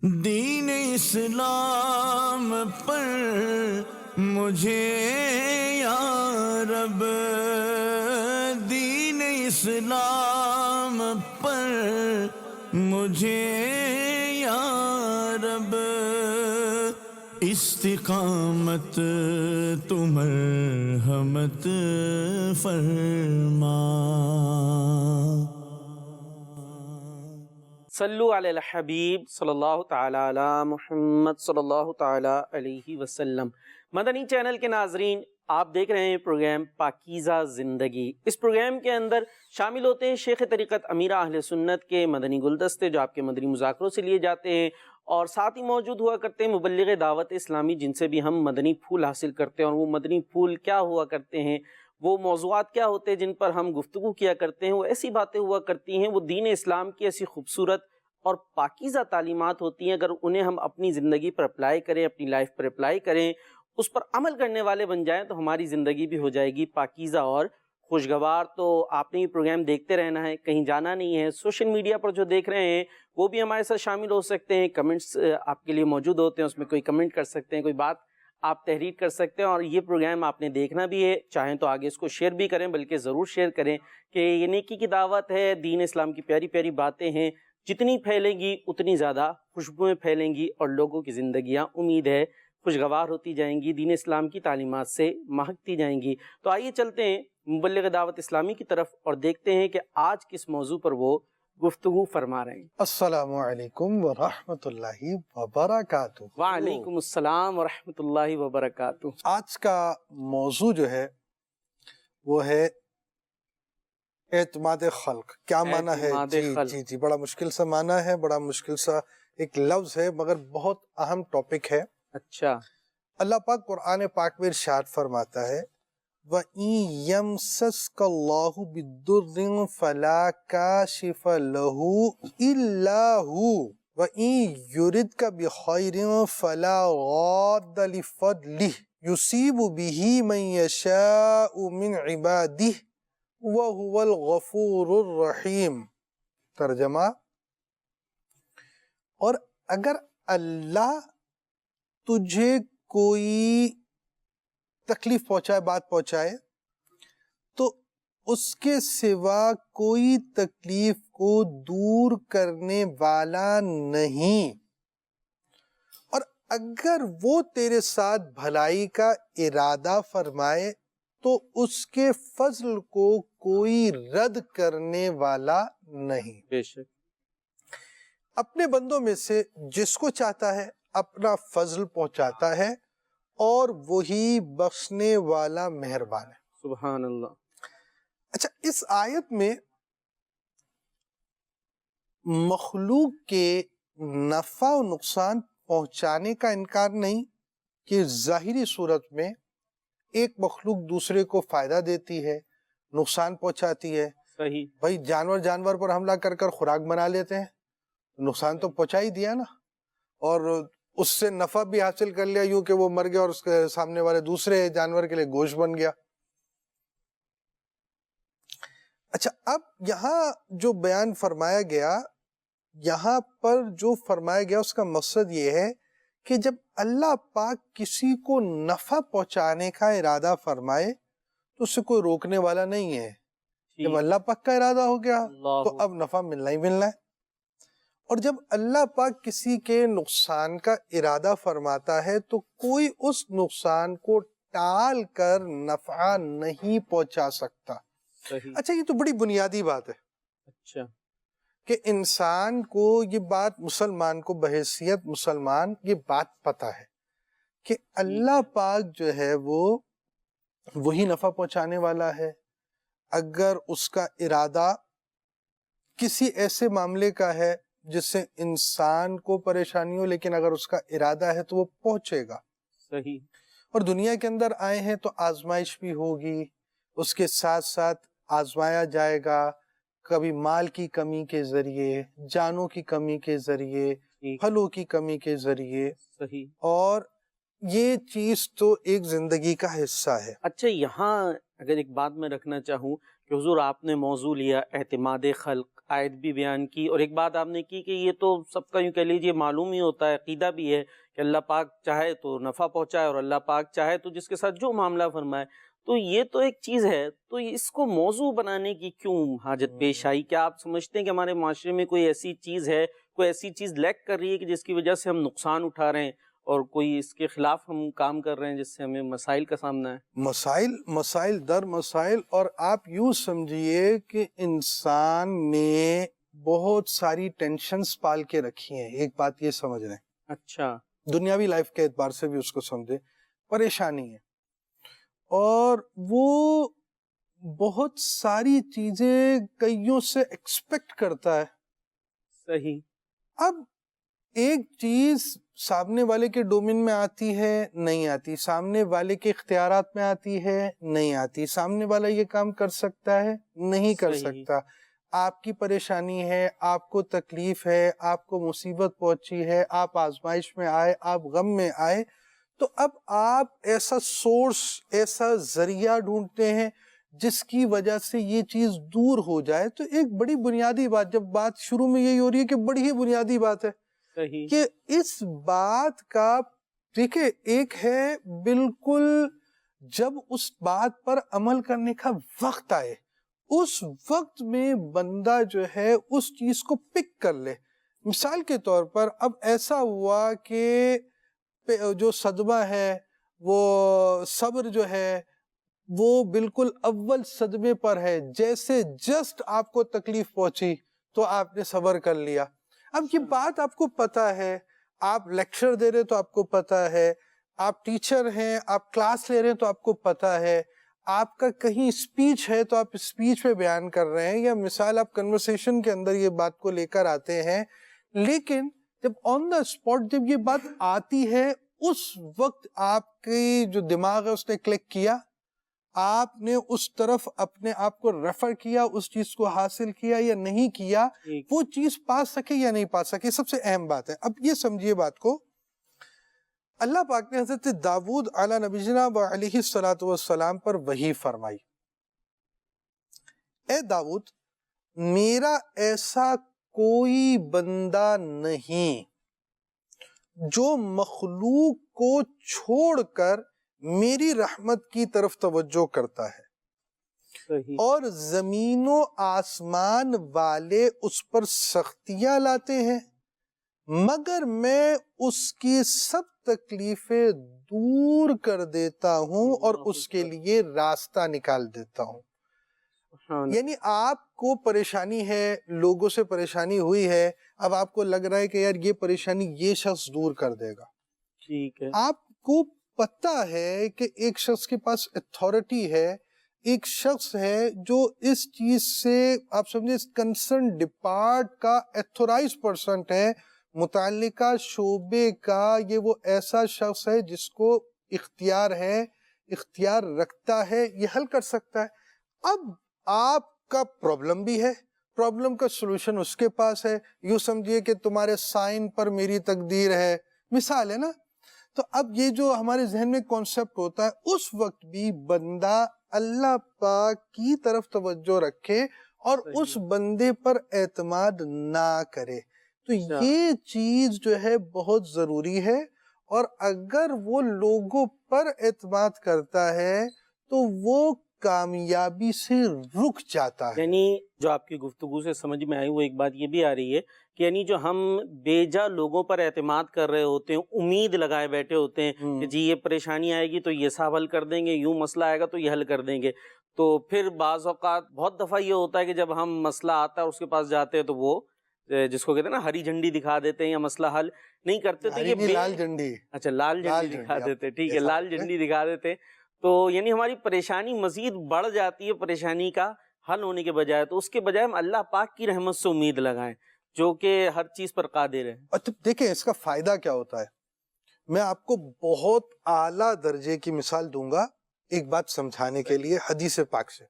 دین اسلام پر مجھے یا رب، دین اسلام پر مجھے یا رب، استقامت تو مرحمت فرما۔ صلو علی الحبیب صلی اللہ تعالی علی محمد صلی اللہ تعالی علیہ وسلم۔ مدنی چینل کے ناظرین، آپ دیکھ رہے ہیں پروگرام پاکیزہ زندگی۔ اس پروگرام کے اندر شامل ہوتے ہیں شیخ طریقت امیرہ اہل سنت کے مدنی گلدستے جو آپ کے مدنی مذاکروں سے لیے جاتے ہیں، اور ساتھ ہی موجود ہوا کرتے ہیں مبلغ دعوت اسلامی، جن سے بھی ہم مدنی پھول حاصل کرتے ہیں۔ اور وہ مدنی پھول کیا ہوا کرتے ہیں، وہ موضوعات کیا ہوتے ہیں جن پر ہم گفتگو کیا کرتے ہیں، وہ ایسی باتیں ہوا کرتی ہیں، وہ دین اسلام کی ایسی خوبصورت اور پاکیزہ تعلیمات ہوتی ہیں۔ اگر انہیں ہم اپنی زندگی پر اپلائی کریں، اپنی لائف پر اپلائی کریں، اس پر عمل کرنے والے بن جائیں، تو ہماری زندگی بھی ہو جائے گی پاکیزہ اور خوشگوار۔ تو آپ نے یہ پروگرام دیکھتے رہنا ہے، کہیں جانا نہیں ہے۔ سوشل میڈیا پر جو دیکھ رہے ہیں وہ بھی ہمارے ساتھ شامل ہو سکتے ہیں، کمنٹس آپ کے لیے موجود ہوتے ہیں، اس میں کوئی کمنٹ کر سکتے ہیں، کوئی بات آپ تحریر کر سکتے ہیں۔ اور یہ پروگرام آپ نے دیکھنا بھی ہے، چاہیں تو آگے اس کو شیئر بھی کریں، بلکہ ضرور شیئر کریں کہ یہ نیکی کی دعوت ہے، دین اسلام کی پیاری پیاری باتیں ہیں، جتنی پھیلیں گی اتنی زیادہ خوشبوئیں پھیلیں گی، اور لوگوں کی زندگیاں امید ہے خوشگوار ہوتی جائیں گی، دین اسلام کی تعلیمات سے مہکتی جائیں گی۔ تو آئیے چلتے ہیں مبلغ دعوت اسلامی کی طرف اور دیکھتے ہیں کہ آج کس موضوع پر وہ گفتگو فرما رہے ہیں۔ السلام علیکم ورحمۃ اللہ وبرکاتہ۔ وعلیکم السلام ورحمۃ اللہ وبرکاتہ۔ آج کا موضوع جو ہے وہ ہے اعتماد خلق۔ کیا معنی ہے؟ جی بڑا مشکل سا معنی ہے، بڑا مشکل سا ایک لفظ ہے، مگر بہت اہم ٹاپک ہے۔ اچھا، اللہ پاک قرآن پاک میں ارشاد فرماتا ہے وَإِن يَمْسَسْكَ اللَّهُ بِالضُّرِّ فَلَا كَاشِفَ لَهُ إِلَّا هُوَ وَإِن يُرِدْكَ بِخَيْرٍ فَلَا رَادَّ لِفَضْلِهِ يُصِيبُ بِهِ مَن يَشَاءُ مِنْ عِبَادِهِ وَهُوَ الْغَفُورُ الرَّحِيمُ۔ ترجمہ، اور اگر اللہ تجھے کوئی تکلیف پہنچائے، بات پہنچائے، تو اس کے سوا کوئی تکلیف کو دور کرنے والا نہیں، اور اگر وہ تیرے ساتھ بھلائی کا ارادہ فرمائے تو اس کے فضل کو کوئی رد کرنے والا نہیں۔ بے شک اپنے بندوں میں سے جس کو چاہتا ہے اپنا فضل پہنچاتا ہے، اور وہی بخشنے والا مہربان ہے۔ سبحان اللہ۔ اچھا، اس آیت میں مخلوق کے نفع و نقصان پہنچانے کا انکار نہیں، کہ ظاہری صورت میں ایک مخلوق دوسرے کو فائدہ دیتی ہے، نقصان پہنچاتی ہے۔ صحیح، بھائی جانور پر حملہ کر کر خوراک بنا لیتے ہیں، نقصان تو پہنچا ہی دیا نا، اور اس سے نفع بھی حاصل کر لیا، یوں کہ وہ مر گیا اور اس کے سامنے والے دوسرے جانور کے لیے گوشت بن گیا۔ اچھا، اب یہاں جو بیان فرمایا گیا، یہاں پر جو فرمایا گیا اس کا مقصد یہ ہے کہ جب اللہ پاک کسی کو نفع پہنچانے کا ارادہ فرمائے تو اس سے کوئی روکنے والا نہیں ہے۔ جب اللہ پاک کا ارادہ ہو گیا تو اب نفع ملنا ہی ملنا ہے، اور جب اللہ پاک کسی کے نقصان کا ارادہ فرماتا ہے تو کوئی اس نقصان کو ٹال کر نفع نہیں پہنچا سکتا۔ اچھا، یہ تو بڑی بنیادی بات ہے، اچھا، کہ انسان کو یہ بات، مسلمان کو بحیثیت مسلمان یہ بات پتہ ہے کہ اللہ پاک جو ہے وہ وہی نفع پہنچانے والا ہے۔ اگر اس کا ارادہ کسی ایسے معاملے کا ہے جس سے انسان کو پریشانی ہو، لیکن اگر اس کا ارادہ ہے تو وہ پہنچے گا۔ صحیح، اور دنیا کے اندر آئے ہیں تو آزمائش بھی ہوگی، اس کے ساتھ ساتھ آزمایا جائے گا، کبھی مال کی کمی کے ذریعے، جانوں کی کمی کے ذریعے، پھلوں کی کمی کے ذریعے، صحیح، اور یہ چیز تو ایک زندگی کا حصہ ہے۔ اچھا، یہاں اگر ایک بات میں رکھنا چاہوں کہ حضور آپ نے موضوع لیا اعتماد خلق، آیت بھی بیان کی، اور ایک بات آپ نے کی کہ یہ تو سب کا یوں کہہ لیجیے معلوم ہی ہوتا ہے، عقیدہ بھی ہے کہ اللہ پاک چاہے تو نفع پہنچائے اور اللہ پاک چاہے تو جس کے ساتھ جو معاملہ فرمائے. تو یہ تو ایک چیز ہے، تو اس کو موضوع بنانے کی کیوں حاجت پیش آئی؟ کیا آپ سمجھتے ہیں کہ ہمارے معاشرے میں کوئی ایسی چیز ہے، کوئی ایسی چیز لیک کر رہی ہے کہ جس کی وجہ سے ہم نقصان اٹھا رہے ہیں، اور کوئی اس کے خلاف ہم کام کر رہے ہیں جس سے ہمیں مسائل کا سامنا ہے؟ مسائل در مسائل. اور آپ یوں سمجھیے کہ انسان نے بہت ساری ٹینشنز پال کے رکھی ہیں. ایک بات یہ سمجھ رہے ہیں، اچھا، دنیاوی لائف کے اعتبار سے بھی اس کو سمجھے، پریشانی ہے، اور وہ بہت ساری چیزیں کئیوں سے ایکسپیکٹ کرتا ہے. صحیح. اب ایک چیز سامنے والے کے ڈومین میں آتی ہے، نہیں آتی، سامنے والے کے اختیارات میں آتی ہے، نہیں آتی، سامنے والا یہ کام کر سکتا ہے، نہیں کر صحیح. سکتا. آپ کی پریشانی ہے، آپ کو تکلیف ہے، آپ کو مصیبت پہنچی ہے، آپ آزمائش میں آئے، آپ غم میں آئے، تو اب آپ ایسا سورس، ایسا ذریعہ ڈھونڈتے ہیں جس کی وجہ سے یہ چیز دور ہو جائے. تو ایک بڑی بنیادی بات، جب بات شروع میں یہی ہو رہی ہے کہ بڑی ہی بنیادی بات ہے صحیح. کہ اس بات کا، دیکھیں، ایک ہے بالکل جب اس بات پر عمل کرنے کا وقت آئے، اس وقت میں بندہ جو ہے اس چیز کو پک کر لے. مثال کے طور پر اب ایسا ہوا کہ جو صدمہ ہے، وہ صبر جو ہے وہ بالکل اول صدمے پر ہے، جیسے جسٹ آپ کو تکلیف پہنچی تو آپ نے صبر کر لیا. اب یہ بات آپ کو پتا ہے، آپ لیکچر دے رہے تو آپ کو پتا ہے، آپ ٹیچر ہیں، آپ کلاس لے رہے ہیں تو آپ کو پتا ہے، آپ کا کہیں اسپیچ ہے تو آپ اسپیچ پہ بیان کر رہے ہیں، یا مثال آپ کنورسیشن کے اندر یہ بات کو لے کر آتے ہیں. لیکن جب آن دا اسپاٹ جب یہ بات آتی ہے، اس وقت آپ کی جو دماغ ہے اس نے کلک کیا، آپ نے اس طرف اپنے آپ کو ریفر کیا، اس چیز کو حاصل کیا یا نہیں کیا، وہ چیز پا سکے یا نہیں پا سکے، سب سے اہم بات ہے. اب یہ سمجھیے بات کو، اللہ پاک نے حضرت داؤد علیہ نبینا و علیہ السلام پر وحی فرمائی، اے داؤد، میرا ایسا کوئی بندہ نہیں جو مخلوق کو چھوڑ کر میری رحمت کی طرف توجہ کرتا ہے، صحیح. اور زمین و آسمان والے اس پر سختیاں لاتے ہیں، مگر میں اس کی سب تکلیفیں دور کر دیتا ہوں اور اس کے لیے راستہ نکال دیتا ہوں. یعنی آپ کو پریشانی ہے، لوگوں سے پریشانی ہوئی ہے، اب آپ کو لگ رہا ہے کہ یار یہ پریشانی یہ شخص دور کر دے گا. ٹھیک ہے. آپ کو پتہ ہے کہ ایک شخص کے پاس اتھارٹی ہے، ایک شخص ہے جو اس چیز سے، آپ سمجھے، کنسرن ڈپارٹ کا ایتھورائز پرسنٹ ہے، متعلقہ شعبے کا، یہ وہ ایسا شخص ہے جس کو اختیار ہے، اختیار رکھتا ہے، یہ حل کر سکتا ہے. اب آپ کا پرابلم بھی ہے، پرابلم کا سلوشن اس کے پاس ہے. یوں سمجھیے کہ تمہارے سائن پر میری تقدیر ہے، مثال ہے نا. تو اب یہ جو ہمارے ذہن میں کانسیپٹ ہوتا ہے، اس وقت بھی بندہ اللہ پاک کی طرف توجہ رکھے اور اس بندے پر اعتماد نہ کرے. تو یہ چیز جو ہے بہت ضروری ہے، اور اگر وہ لوگوں پر اعتماد کرتا ہے تو وہ کامیابی سے رک جاتا ہے. یعنی جو آپ کی گفتگو سے سمجھ میں آئی وہ ایک بات یہ بھی آ رہی ہے کہ یعنی جو ہم بیجا لوگوں پر اعتماد کر رہے ہوتے ہیں، امید لگائے بیٹھے ہوتے ہیں کہ جی یہ پریشانی آئے گی تو یہ صاحب حل کر دیں گے، یوں مسئلہ آئے گا تو یہ حل کر دیں گے، تو پھر بعض اوقات بہت دفعہ یہ ہوتا ہے کہ جب ہم مسئلہ آتا ہے اس کے پاس جاتے ہیں تو وہ جس کو کہتے ہیں نا ہری جھنڈی دکھا دیتے ہیں یا مسئلہ حل نہیں کرتے. تو یہ لال جھنڈی، اچھا لال جھنڈی دکھا دیتے، ٹھیک ہے، لال جھنڈی دکھا دیتے. تو یعنی ہماری پریشانی مزید بڑھ جاتی ہے پریشانی کا حل ہونے کے بجائے. تو اس کے بجائے ہم اللہ پاک کی رحمت سے امید لگائیں جو کہ ہر چیز پر قادر ہے. اچھا دیکھیں اس کا فائدہ کیا ہوتا ہے. میں آپ کو بہت اعلیٰ درجے کی مثال دوں گا ایک بات سمجھانے کے لیے حدیث پاک سے.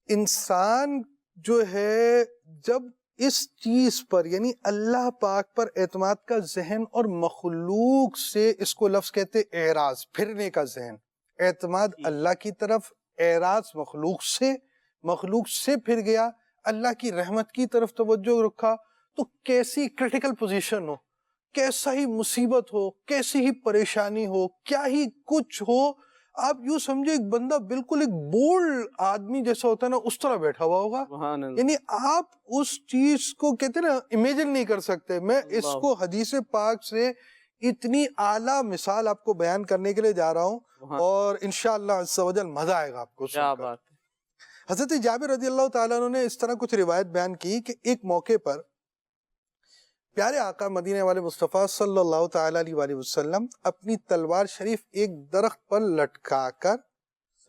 انسان جو ہے جب اس چیز پر، یعنی اللہ پاک پر اعتماد کا ذہن اور مخلوق سے، اس کو لفظ کہتے اعراض، پھرنے کا ذہن، اعتماد اللہ کی طرف، اعراض مخلوق سے پھر گیا. اللہ کی رحمت کی طرف توجہ رکھا تو کیسی کرٹیکل پوزیشن ہو، کیسا ہی مصیبت ہو، کیسی ہی پریشانی ہو، کیا ہی کچھ ہو، آپ یوں سمجھے ایک بندہ بالکل ایک بولڈ آدمی جیسا ہوتا ہے نا اس طرح بیٹھا ہوا ہوگا. سبحان اللہ. یعنی آپ اس چیز کو کہتے ہیں نا امیجن نہیں کر سکتے. میں اس کو حدیث پاک سے اتنی اعلیٰ مثال آپ کو بیان کرنے کے لیے جا رہا ہوں اور انشاءاللہ عز و جل مزہ آئے گا آپ کو کیا سن کر. بات ہے. حضرت جابر رضی اللہ تعالیٰ عنہ نے اس طرح کچھ روایت بیان کی کہ ایک موقع پر پیارے آقا مدینے والے مصطفیٰ صلی اللہ تعالیٰ علیہ وآلہ وسلم اپنی تلوار شریف ایک درخت پر لٹکا کر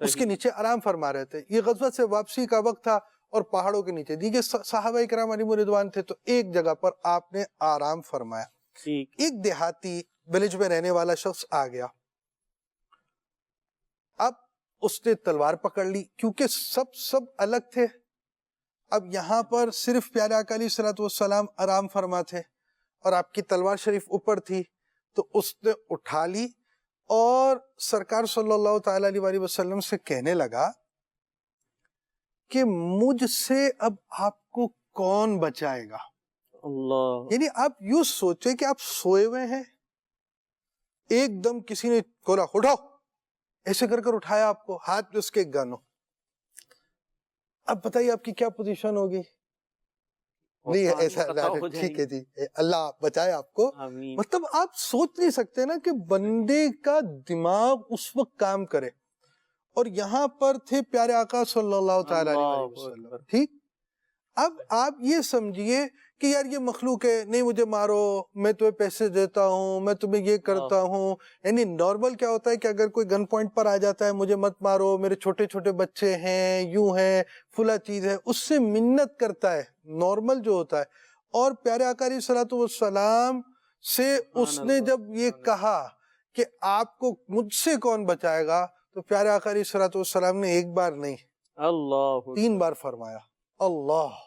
اس کے نیچے آرام فرما رہے تھے. یہ غزوہ سے واپسی کا وقت تھا اور پہاڑوں کے نیچے دیگر صحابہ کرام علیہم رضوان تھے تو ایک جگہ پر آپ نے آرام فرمایا. ایک دیہاتی ولیج میں رہنے والا شخص آ گیا. اب اس نے تلوار پکڑ لی کیونکہ سب الگ تھے. اب یہاں پر صرف پیارے آقا علیہ الصلوۃ والسلام آرام فرما تھے اور آپ کی تلوار شریف اوپر تھی تو اس نے اٹھا لی اور سرکار صلی اللہ تعالیٰ علیہ وآلہ وسلم سے کہنے لگا کہ مجھ سے اب آپ کو کون بچائے گا. اللہ. یعنی آپ یوں سوچے کہ آپ سوئے ہوئے ہیں، ایک دم کسی نے کھولا اٹھاؤ، ایسے کر کر اٹھایا آپ کو، ہاتھ پہ اس کے گن ہو. اب بتائیے آپ کی کیا پوزیشن ہوگی. نہیں ایسا ٹھیک ہے جی اللہ بچائے آپ کو. مطلب آپ سوچ نہیں سکتے نا کہ بندے کا دماغ اس وقت کام کرے. اور یہاں پر تھے پیارے آقا صلی اللہ تعالیٰ علیہ وسلم. ٹھیک. اب آپ یہ سمجھیے کہ یار یہ مخلوق ہے، نہیں مجھے مارو، میں تمہیں پیسے دیتا ہوں، میں تمہیں یہ کرتا ہوں. یعنی نارمل کیا ہوتا ہے کہ اگر کوئی گن پوائنٹ پر آ جاتا ہے مجھے مت مارو، میرے چھوٹے چھوٹے بچے ہیں، یوں ہیں، فلا چیز ہے، اس سے منت کرتا ہے نارمل جو ہوتا ہے. اور پیارے آقا علیہ الصلوۃ والسلام سے اس نے جب یہ کہا کہ آپ کو مجھ سے کون بچائے گا تو پیارے آقا علیہ الصلوۃ والسلام نے ایک بار نہیں اللہ 3 بار فرمایا اللہ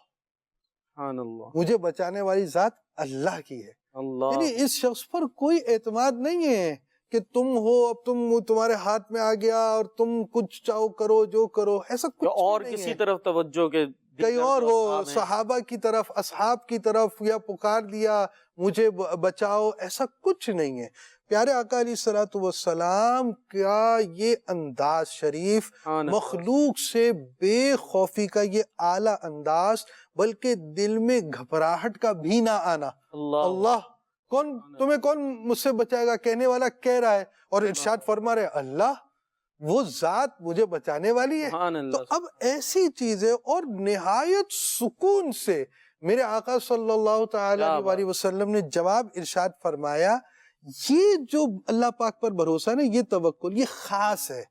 مجھے بچانے والی ذات اللہ کی ہے. یعنی اس شخص پر کوئی اعتماد نہیں ہے کہ تم ہو، اب تمہارے ہاتھ میں آ گیا اور تم کچھ چاہو کرو جو کرو، ایسا کچھ اور نہیں کسی ہے. طرف توجہ کے کہیں اور ہو، صحابہ کی طرف، اصحاب کی طرف، یا پکار دیا مجھے بچاؤ، ایسا کچھ نہیں ہے. پیارے آقا علیہ الصلوۃ والسلام کا یہ انداز شریف، مخلوق سے بے خوفی کا یہ اعلیٰ انداز، بلکہ دل میں گھبراہٹ کا بھی نہ آنا. اللہ تمہیں کون مجھ سے بچائے گا کہنے والا کہہ رہا ہے اور ارشاد فرما رہے اللہ وہ ذات مجھے بچانے والی ہے. تو اب ایسی چیزیں اور نہایت سکون سے میرے آقا صلی اللہ تعالیٰ علیہ وسلم نے جواب ارشاد فرمایا. یہ جو اللہ پاک پر بھروسہ ہے نا، یہ توکل، یہ خاص ہے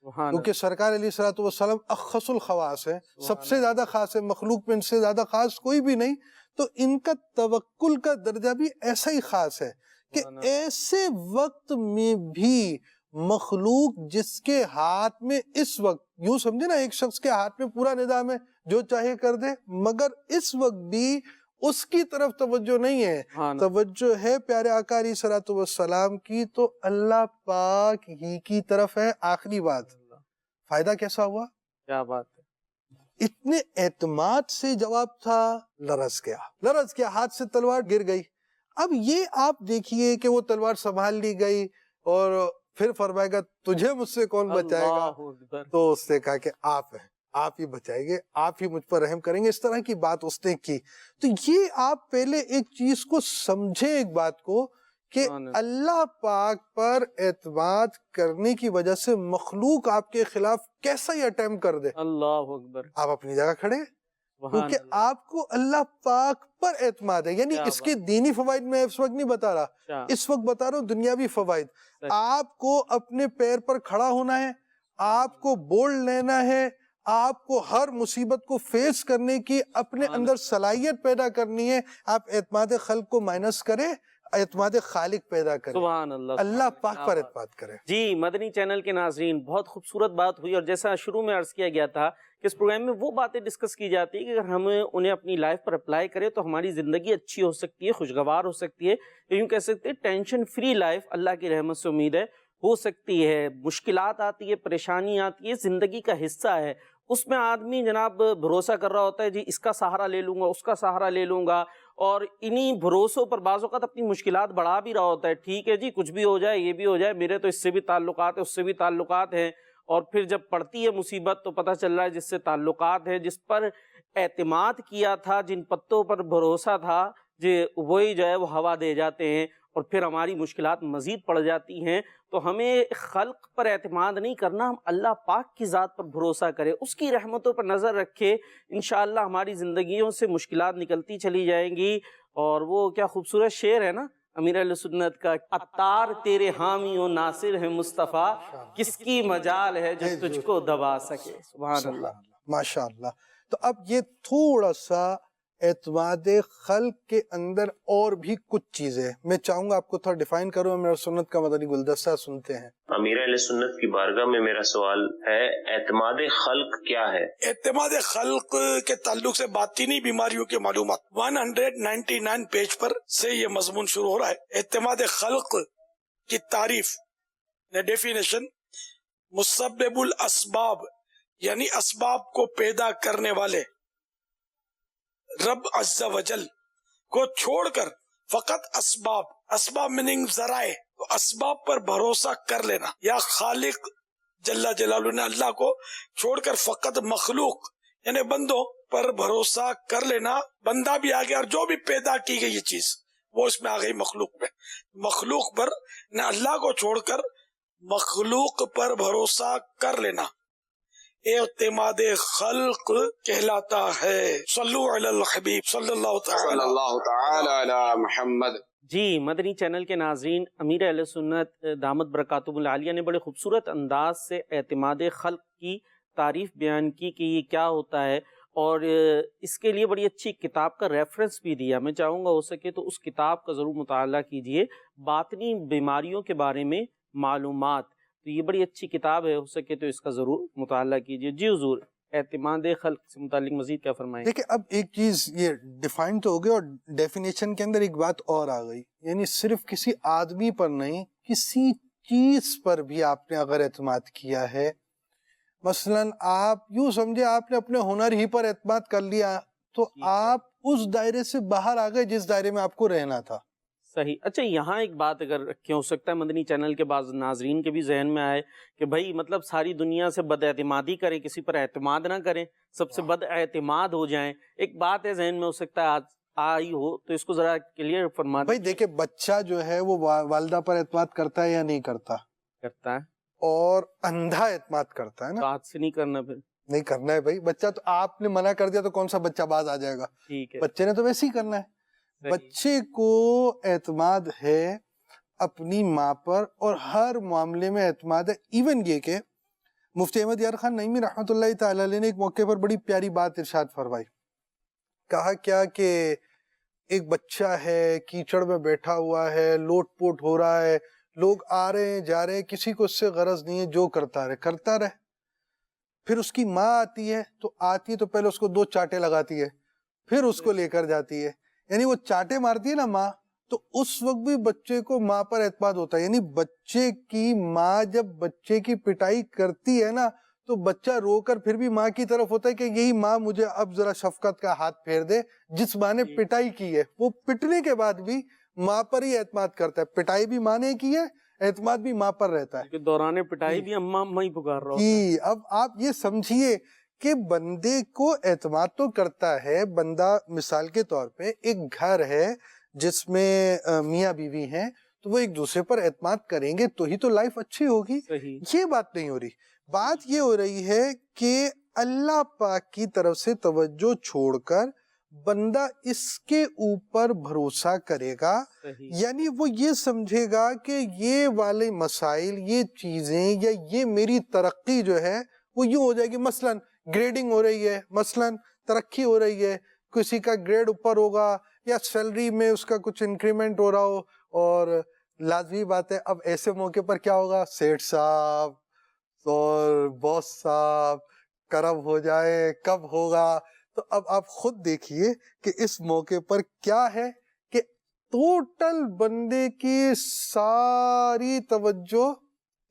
کیونکہ سرکار علیہ الصلوۃ والسلام اخص الخواص ہے، سب سے زیادہ خاص ہے، مخلوق میں ان سے زیادہ خاص کوئی بھی نہیں. تو ان کا توکل کا درجہ بھی ایسا ہی خاص ہے کہ ایسے وقت میں بھی مخلوق جس کے ہاتھ میں اس وقت یوں سمجھے نا ایک شخص کے ہاتھ میں پورا نظام ہے، جو چاہے کر دے، مگر اس وقت بھی اس کی طرف توجہ نہیں ہے. توجہ ہے پیارے آقا علیہ الصلوۃ والسلام کی تو اللہ پاک ہی کی طرف ہے. آخری بات، فائدہ کیسا ہوا؟ کیا بات ہے. اتنے اعتماد سے جواب تھا، لرز گیا، ہاتھ سے تلوار گر گئی. اب یہ آپ دیکھیے کہ وہ تلوار سنبھال لی گئی اور پھر فرمائے گا تجھے مجھ سے کون بچائے گا؟ تو اس نے کہا کہ آپ ہیں، آپ ہی بچائیں گے، آپ ہی مجھ پر رحم کریں گے. اس طرح کی بات اس نے کی. تو یہ آپ پہلے ایک چیز کو سمجھے، ایک بات کو کہ اللہ پاک پر اعتماد کرنے کی وجہ سے مخلوق آپ کے خلاف کیسا ہی اٹیمپٹ کر دے، اللہ اکبر، آپ اپنی جگہ کھڑے، کیونکہ آپ کو اللہ پاک پر اعتماد ہے. یعنی اس کے دینی فوائد میں اس وقت نہیں بتا رہا، اس وقت بتا رہا ہوں دنیاوی فوائد. آپ کو اپنے پیر پر کھڑا ہونا ہے، آپ کو بولڈ لینا ہے، آپ کو ہر مصیبت کو فیس کرنے کی اپنے اندر صلاحیت پیدا کرنی ہے. آپ اعتماد خلق کو مائنس کریں، اعتماد خالق پیدا کریں، سبحان اللہ، اللہ پاک پر اعتماد کریں. جی مدنی چینل کے ناظرین، بہت خوبصورت بات ہوئی، اور جیسا شروع میں عرض کیا گیا تھا کہ اس پروگرام میں وہ باتیں ڈسکس کی جاتی ہیں کہ اگر ہم انہیں اپنی لائف پر اپلائی کریں تو ہماری زندگی اچھی ہو سکتی ہے، خوشگوار ہو سکتی ہے، یوں کہہ سکتے ہیں ٹینشن فری لائف اللہ کی رحمت سے امید ہے ہو سکتی ہے. مشکلات آتی ہے، پریشانی آتی ہے، زندگی کا حصہ ہے، اس میں آدمی جناب بھروسہ کر رہا ہوتا ہے جی اس کا سہارا لے لوں گا، اس کا سہارا لے لوں گا، اور انہی بھروسوں پر بعض اوقات اپنی مشکلات بڑھا بھی رہا ہوتا ہے. ٹھیک ہے جی کچھ بھی ہو جائے، یہ بھی ہو جائے، میرے تو اس سے بھی تعلقات ہیں، اس سے بھی تعلقات ہیں، اور پھر جب پڑتی ہے مصیبت تو پتہ چل رہا ہے جس سے تعلقات ہیں، جس پر اعتماد کیا تھا، جن پتوں پر بھروسہ تھا، وہی جو ہے وہ ہوا دے جاتے ہیں، اور پھر ہماری مشکلات مزید پڑ جاتی ہیں. تو ہمیں خلق پر اعتماد نہیں کرنا، ہم اللہ پاک کی ذات پر بھروسہ کریں، اس کی رحمتوں پر نظر رکھے. انشاءاللہ ہماری زندگیوں سے مشکلات نکلتی چلی جائیں گی. اور وہ کیا خوبصورت شعر ہے نا امیر اہل سنت کا، عطار تیرے حامی و ناصر ہے مصطفیٰ، کس کی مجال ہے جو تجھ کو دبا سکے. سبحان اللہ، ماشاء اللہ. تو اب یہ تھوڑا سا اعتماد خلق کے اندر اور بھی کچھ چیزیں میں چاہوں گا آپ کو تھوڑا ڈیفائن کروں. میرا سنت کا مدنی گلدستہ سنتے ہیں. امیر اہل سنت کی بارگاہ میں میرا سوال ہے، اعتماد خلق کیا ہے؟ اعتماد خلق کے تعلق سے باطنی بیماریوں کی معلومات 199 پیج پر سے یہ مضمون شروع ہو رہا ہے. اعتماد خلق کی تعریف ڈیفینیشن: مسبب الاسباب، یعنی اسباب کو پیدا کرنے والے رب عز و جل کو چھوڑ کر فقط اسباب میننگ ذرائع، تو اسباب پر بھروسہ کر لینا، یا خالق جل جلالہ نے اللہ کو چھوڑ کر فقط مخلوق یعنی بندوں پر بھروسہ کر لینا. بندہ بھی آ گیا اور جو بھی پیدا کی گئی یہ چیز وہ اس میں آ گئی مخلوق میں. مخلوق پر نہ اللہ کو چھوڑ کر مخلوق پر بھروسہ کر لینا اعتماد خلق کہلاتا ہے. صلو علی الحبیب صلی اللہ تعالی علی محمد. جی مدنی چینل کے ناظرین، امیر اہل سنت دامت برکاتہم العالیہ نے بڑے خوبصورت انداز سے اعتماد خلق کی تعریف بیان کی کہ یہ کیا ہوتا ہے، اور اس کے لیے بڑی اچھی کتاب کا ریفرنس بھی دیا. میں چاہوں گا ہو سکے تو اس کتاب کا ضرور مطالعہ کیجئے، باطنی بیماریوں کے بارے میں معلومات. تو یہ بڑی اچھی کتاب ہے، ہو سکے تو اس کا ضرور مطالعہ کیجئے. جی حضور، اعتماد خلق سے متعلق مزید کیا فرمائیں؟ دیکھیں اب ایک چیز یہ ڈیفائن تو ہو گئی، اور ڈیفینیشن کے اندر ایک بات اور آ گئی، یعنی صرف کسی آدمی پر نہیں، کسی چیز پر بھی آپ نے اگر اعتماد کیا ہے، مثلا آپ یوں سمجھے آپ نے اپنے ہنر ہی پر اعتماد کر لیا تو آپ اس دائرے سے باہر آ گئے جس دائرے میں آپ کو رہنا تھا. صحیح. اچھا یہاں ایک بات اگر رکھیں، ہو سکتا ہے مدنی چینل کے بعض ناظرین کے بھی ذہن میں آئے کہ بھائی مطلب ساری دنیا سے بد اعتمادی کریں، کسی پر اعتماد نہ کریں، سب سے بد اعتماد ہو جائیں. ایک بات ہے ذہن میں ہو سکتا ہے آج آئی ہو، تو اس کو ذرا کلیئر فرما دیں. بھائی دیکھیں بچہ جو ہے وہ والدہ پر اعتماد کرتا ہے یا نہیں کرتا؟ کرتا ہے. اور اندھا اعتماد کرتا ہے نا. تو ہاتھ سے نہیں کرنا، پھر نہیں کرنا ہے بھائی. بچہ تو آپ نے منع کر دیا تو کون سا بچہ باز آ جائے گا؟ ٹھیک ہے، بچے نے تو ویسے ہی کرنا ہے. بچے کو اعتماد ہے اپنی ماں پر، اور ہر معاملے میں اعتماد ہے. ایون یہ کہ مفتی احمد یار خان نعیمی رحمۃ اللہ تعالی علیہ نے ایک موقع پر بڑی پیاری بات ارشاد فرمائی. کہا کیا کہ ایک بچہ ہے، کیچڑ میں بیٹھا ہوا ہے، لوٹ پوٹ ہو رہا ہے، لوگ آ رہے ہیں جا رہے ہیں، کسی کو اس سے غرض نہیں ہے، جو کرتا رہے. پھر اس کی ماں آتی ہے تو پہلے اس کو 2 چاٹے لگاتی ہے، پھر اس کو لے کر جاتی ہے. یعنی وہ چاٹے مارتی ہے نا ماں، تو اس وقت بھی بچے کو ماں پر اعتماد ہوتا ہے. یعنی بچے کی ماں جب بچے کی پٹائی کرتی ہے نا تو بچہ رو کر پھر بھی ماں کی طرف ہوتا ہے کہ یہی ماں مجھے اب ذرا شفقت کا ہاتھ پھیر دے. جس ماں نے پٹائی کی ہے وہ پٹنے کے بعد بھی ماں پر ہی اعتماد کرتا ہے. پٹائی بھی ماں نے کی ہے، اعتماد بھی ماں پر رہتا ہے. دوران پٹائی بھی اماں اماں ہی پکار رہا ہوتا ہے. اب آپ یہ سمجھیے کہ بندے کو اعتماد تو کرتا ہے بندہ. مثال کے طور پہ ایک گھر ہے جس میں میاں بیوی ہیں، تو وہ ایک دوسرے پر اعتماد کریں گے تو ہی تو لائف اچھی ہوگی. یہ بات نہیں ہو رہی. بات یہ ہو رہی ہے کہ اللہ پاک کی طرف سے توجہ چھوڑ کر بندہ اس کے اوپر بھروسہ کرے گا. یعنی وہ یہ سمجھے گا کہ یہ والے مسائل، یہ چیزیں، یا یہ میری ترقی جو ہے وہ یوں ہو جائے گی. مثلا گریڈنگ ہو رہی ہے، مثلا ترقی ہو رہی ہے، کسی کا گریڈ اوپر ہوگا یا سیلری میں اس کا کچھ انکریمنٹ ہو رہا ہو، اور لازمی بات ہے اب ایسے موقع پر کیا ہوگا، سیٹھ صاحب اور باس صاحب کرم ہو جائے. کب ہوگا؟ تو اب آپ خود دیکھیے کہ اس موقع پر کیا ہے کہ ٹوٹل بندے کی ساری توجہ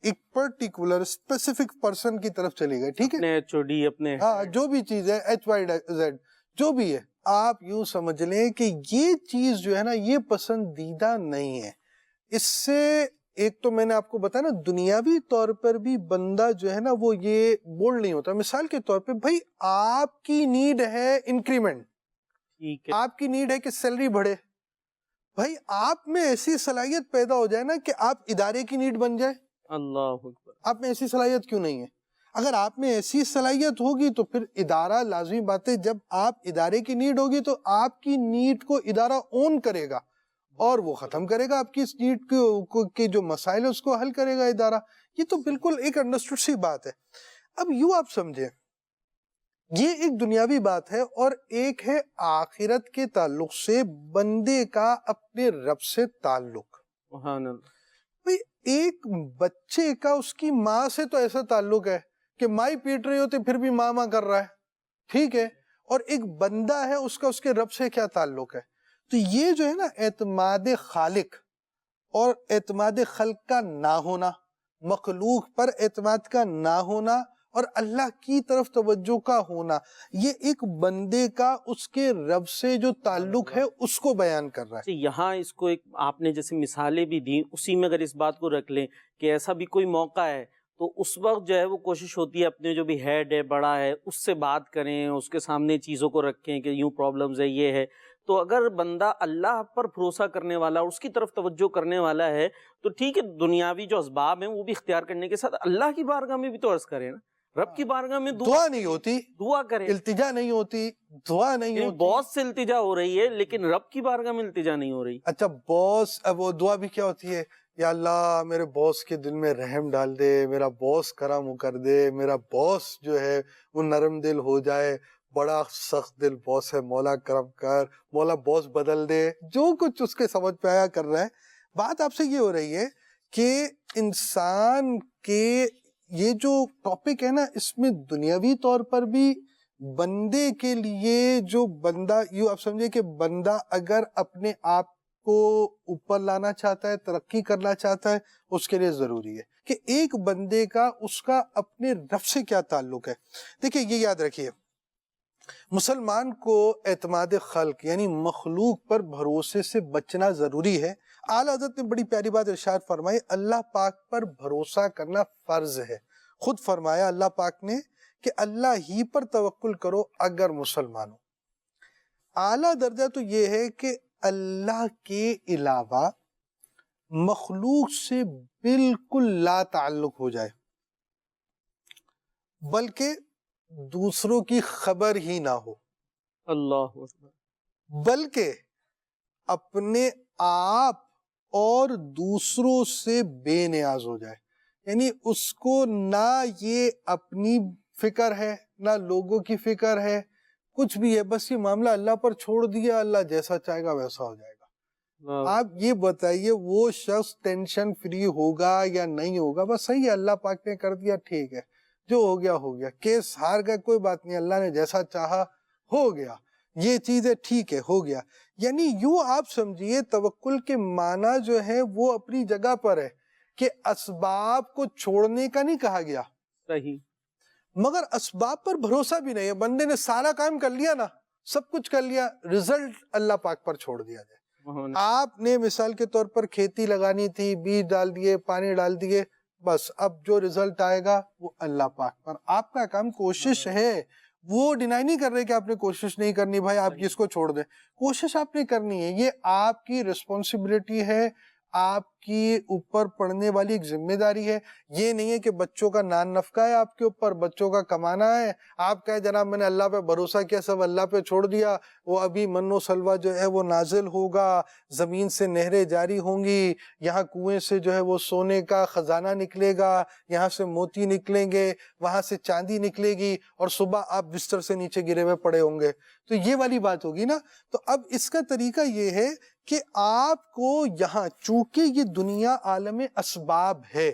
ایک پرٹیکولر اسپیسیفک پرسن کی طرف چلی گئی. ٹھیک ہے, اپنے HOD اپنے ہاں جو بھی چیز ہے HYZ جو بھی ہے, آپ یوں سمجھ لیں کہ یہ چیز جو ہے نا یہ پسندیدہ نہیں ہے. اس سے ایک تو میں نے آپ کو بتایا نا دنیاوی طور پر بھی بندہ جو ہے نا وہ یہ بولڈ نہیں ہوتا. مثال کے طور پہ بھائی آپ کی نیڈ ہے انکریمنٹ, ٹھیک ہے, آپ کی نیڈ ہے کہ سیلری بڑھے. بھائی آپ میں ایسی صلاحیت پیدا ہو جائے نا کہ آپ ادارے کی نیڈ بن جائے. اللہ اکبر. آپ میں ایسی صلاحیت کیوں نہیں ہے؟ اگر آپ میں ایسی صلاحیت ہوگی تو پھر ادارہ لازمی بات ہے, جب آپ ادارے کی نیڈ ہوگی تو آپ کی نیڈ کو ادارہ اون کرے گا اور وہ ختم کرے گا. آپ کی اس نیڈ کے جو مسائل ہے اس کو حل کرے گا ادارہ. یہ تو بالکل ایک انڈرسٹوڈ سی بات ہے. اب یوں آپ سمجھیں, یہ ایک دنیاوی بات ہے اور ایک ہے آخرت کے تعلق سے بندے کا اپنے رب سے تعلق. سبحان اللہ. بھئی ایک بچے کا اس کی ماں سے تو ایسا تعلق ہے کہ ماں ہی پیٹ رہی ہوتی پھر بھی ماں ماں کر رہا ہے, ٹھیک ہے, اور ایک بندہ ہے اس کا اس کے رب سے کیا تعلق ہے. تو یہ جو ہے نا اعتماد خالق اور اعتماد خلق کا نہ ہونا, مخلوق پر اعتماد کا نہ ہونا اور اللہ کی طرف توجہ کا ہونا, یہ ایک بندے کا اس کے رب سے جو تعلق ہے اس کو بیان کر رہا ہے. یہاں اس کو ایک آپ نے جیسے مثالیں بھی دی, اسی میں اگر اس بات کو رکھ لیں کہ ایسا بھی کوئی موقع ہے تو اس وقت جو ہے وہ کوشش ہوتی ہے اپنے جو بھی ہیڈ ہے, بڑا ہے, اس سے بات کریں, اس کے سامنے چیزوں کو رکھیں کہ یوں پرابلمز ہے, یہ ہے. تو اگر بندہ اللہ پر بھروسہ کرنے والا اور اس کی طرف توجہ کرنے والا ہے تو ٹھیک ہے, دنیاوی جو اسباب ہیں وہ بھی اختیار کرنے کے ساتھ اللہ کی بارگاہ میں بھی تو عرض کریں نا, رب کی بارگاہ میں دعا نہیں ہوتی, دعا کریں, التجا نہیں ہوتی, دعا نہیں ہوتی. باس سے التجا ہو رہی ہے لیکن رب کی بارگاہ میں التجا نہیں ہو رہی. اچھا باس, اب وہ دعا بھی کیا ہوتی ہے, یا اللہ میرے باس کے دل میں رحم ڈال دے, میرا باس کرم کر دے, میرا باس جو ہے وہ نرم دل ہو جائے, بڑا سخت دل باس ہے, مولا کرم کر, مولا باس بدل دے, جو کچھ اس کے سمجھ پہ آیا کر رہا ہے. بات آپ سے یہ ہو رہی ہے کہ انسان کے یہ جو ٹاپک ہے نا اس میں دنیاوی طور پر بھی بندے کے لیے جو بندہ, یوں آپ سمجھے کہ بندہ اگر اپنے آپ کو اوپر لانا چاہتا ہے, ترقی کرنا چاہتا ہے, اس کے لیے ضروری ہے کہ ایک بندے کا اس کا اپنے رب سے کیا تعلق ہے. دیکھیں یہ یاد رکھیے, مسلمان کو اعتماد خلق یعنی مخلوق پر بھروسے سے بچنا ضروری ہے. اعلیٰ حضرت نے بڑی پیاری بات ارشاد فرمائی, اللہ پاک پر بھروسہ کرنا فرض ہے. خود فرمایا اللہ پاک نے کہ اللہ ہی پر توکل کرو اگر مسلمان ہو. اعلیٰ درجہ تو یہ ہے کہ اللہ کے علاوہ مخلوق سے بالکل لا تعلق ہو جائے, بلکہ دوسروں کی خبر ہی نہ ہو, اللہ اکبر, بلکہ اپنے آپ اور دوسروں سے بے نیاز ہو جائے. یعنی اس کو نہ یہ اپنی فکر ہے نہ لوگوں کی فکر ہے, کچھ بھی ہے, بس یہ معاملہ اللہ پر چھوڑ دیا, اللہ جیسا چاہے گا ویسا ہو جائے گا. آپ یہ بتائیے وہ شخص ٹینشن فری ہوگا یا نہیں ہوگا؟ بس صحیح ہے, اللہ پاک نے کر دیا, ٹھیک ہے, جو ہو گیا ہو گیا, کیس ہار گیا کوئی بات نہیں, اللہ نے جیسا چاہا ہو گیا, یہ چیز ہے ٹھیک ہے ہو گیا. یعنی یوں آپ سمجھیے توکل کے معنی جو ہے وہ اپنی جگہ پر ہے کہ اسباب کو چھوڑنے کا نہیں کہا گیا, صحیح, مگر اسباب پر بھروسہ بھی نہیں ہے. بندے نے سارا کام کر لیا نا, سب کچھ کر لیا, رزلٹ اللہ پاک پر چھوڑ دیا جائے. آپ نے مثال کے طور پر کھیتی لگانی تھی, بیج ڈال دیے, پانی ڈال دیے, بس اب جو رزلٹ آئے گا وہ اللہ پاک پر. آپ کا کام کوشش ہے, وہ ڈینائی نہیں کر رہے کہ آپ نے کوشش نہیں کرنی, بھائی آپ اس کو چھوڑ دیں, کوشش آپ نے کرنی ہے, یہ آپ کی رسپانسبلٹی ہے, آپ کی اوپر پڑنے والی ایک ذمہ داری ہے. یہ نہیں ہے کہ بچوں کا نان نفقہ ہے آپ کے اوپر, بچوں کا کمانا ہے, آپ کہیں جناب میں نے اللہ پہ بھروسہ کیا, سب اللہ پہ چھوڑ دیا, وہ ابھی من و سلوہ جو ہے وہ نازل ہوگا, زمین سے نہریں جاری ہوں گی, یہاں کنویں سے جو ہے وہ سونے کا خزانہ نکلے گا, یہاں سے موتی نکلیں گے, وہاں سے چاندی نکلے گی, اور صبح آپ بستر سے نیچے گرے ہوئے پڑے ہوں گے. تو یہ والی بات ہوگی نا. تو اب اس کا طریقہ یہ ہے کہ آپ کو یہاں, چونکہ یہ دنیا عالم اسباب ہے,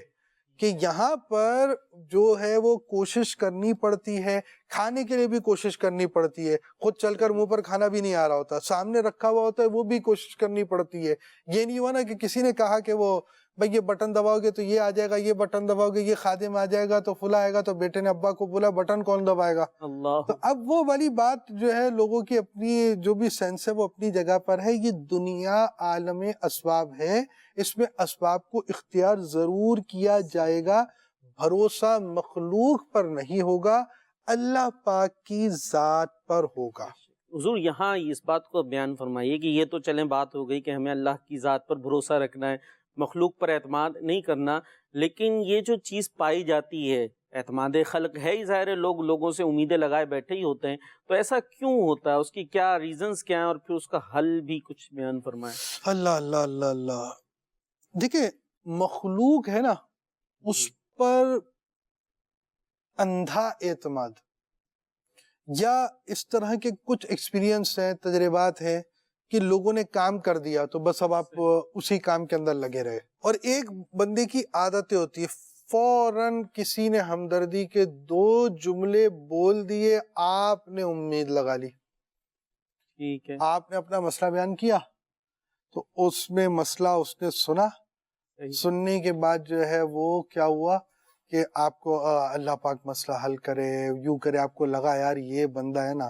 کہ یہاں پر جو ہے وہ کوشش کرنی پڑتی ہے, کھانے کے لیے بھی کوشش کرنی پڑتی ہے, خود چل کر منہ پر کھانا بھی نہیں آ رہا ہوتا, سامنے رکھا ہوا ہوتا ہے وہ بھی کوشش کرنی پڑتی ہے. یہ نہیں ہوا نا کہ کسی نے کہا کہ وہ بھائی یہ بٹن دباؤ گے تو یہ آ جائے گا، یہ بٹن دباؤ گے یہ خادم آ جائے گا، تو فلاں آئے گا، تو بیٹے نے ابا کو بولا بٹن کون دبائے گا؟ اللہ تو اب وہ والی بات جو ہے لوگوں کی اپنی جو بھی سینس ہے وہ اپنی جگہ پر ہے. یہ دنیا عالم اسباب ہے، اس میں اسباب کو اختیار ضرور کیا جائے گا، بھروسہ مخلوق پر نہیں ہوگا، اللہ پاک کی ذات پر ہوگا. حضور یہاں اس بات کو بیان فرمائیے کہ یہ تو چلیں بات ہو گئی کہ ہمیں اللہ کی ذات پر بھروسہ رکھنا ہے، مخلوق پر اعتماد نہیں کرنا، لیکن یہ جو چیز پائی جاتی ہے اعتماد خلق ہے ہی ظاہر ہے، لوگوں سے امیدیں لگائے بیٹھے ہی ہوتے ہیں، تو ایسا کیوں ہوتا ہے؟ اس کی کیا ریزنز کیا ہیں، اور پھر اس کا حل بھی کچھ بیان فرمائیں. اللہ اللہ اللہ اللہ. دیکھیں مخلوق ہے نا، اس پر اندھا اعتماد یا اس طرح کے کچھ ایکسپیرینس ہیں، تجربات ہیں کہ لوگوں نے کام کر دیا تو بس اب آپ اسی کام کے اندر لگے رہے. اور ایک بندے کی عادتیں ہوتی ہے، فوراً کسی نے ہمدردی کے 2 جملے بول دیے، آپ نے امید لگا لی، ٹھیک ہے، آپ نے اپنا مسئلہ بیان کیا تو اس میں مسئلہ اس نے سنا، سننے کے بعد جو ہے وہ کیا ہوا کہ آپ کو اللہ پاک مسئلہ حل کرے، یوں کرے، آپ کو لگا یار یہ بندہ ہے نا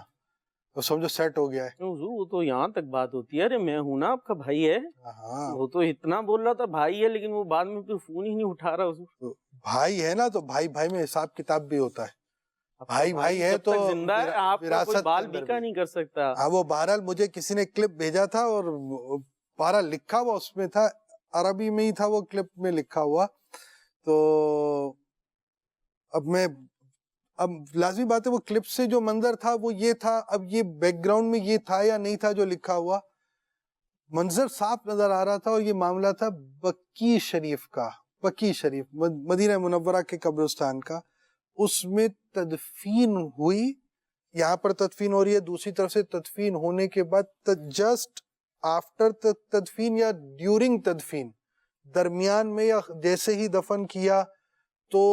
تو سمجھو سیٹ ہو گیا ہے. حضور وہ تو یہاں تک بات ہوتی ہے، ارے میں ہوں نا آپ کا بھائی ہے، ہاں وہ تو اتنا بول رہا تھا بھائی ہے، لیکن وہ بعد میں پھر فون ہی نہیں اٹھا رہا. حضور بھائی ہے نا تو بھائی بھائی میں حساب کتاب بھی ہوتا ہے، بھائی بھائی ہے جب تو تک زندہ ہے آپ کا کوئی بال بیکا نہیں کر سکتا. ہاں وہ بہرحال مجھے کسی نے کلپ بھیجا تھا اور بہرحال لکھا ہوا اس میں تھا، عربی میں ہی تھا وہ کلپ میں لکھا ہوا. تو اب لازمی بات ہے وہ کلپ سے جو منظر تھا وہ یہ تھا، اب یہ بیک گراؤنڈ میں یہ تھا یا نہیں تھا جو لکھا ہوا، منظر صاف نظر آ رہا تھا. اور یہ معاملہ تھا بقی شریف کا، بقی شریف مدینہ منورہ کے قبرستان کا. اس میں تدفین ہوئی، یہاں پر تدفین ہو رہی ہے، دوسری طرف سے تدفین ہونے کے بعد جسٹ آفٹر تدفین یا ڈیورنگ تدفین، درمیان میں یا جیسے ہی دفن کیا تو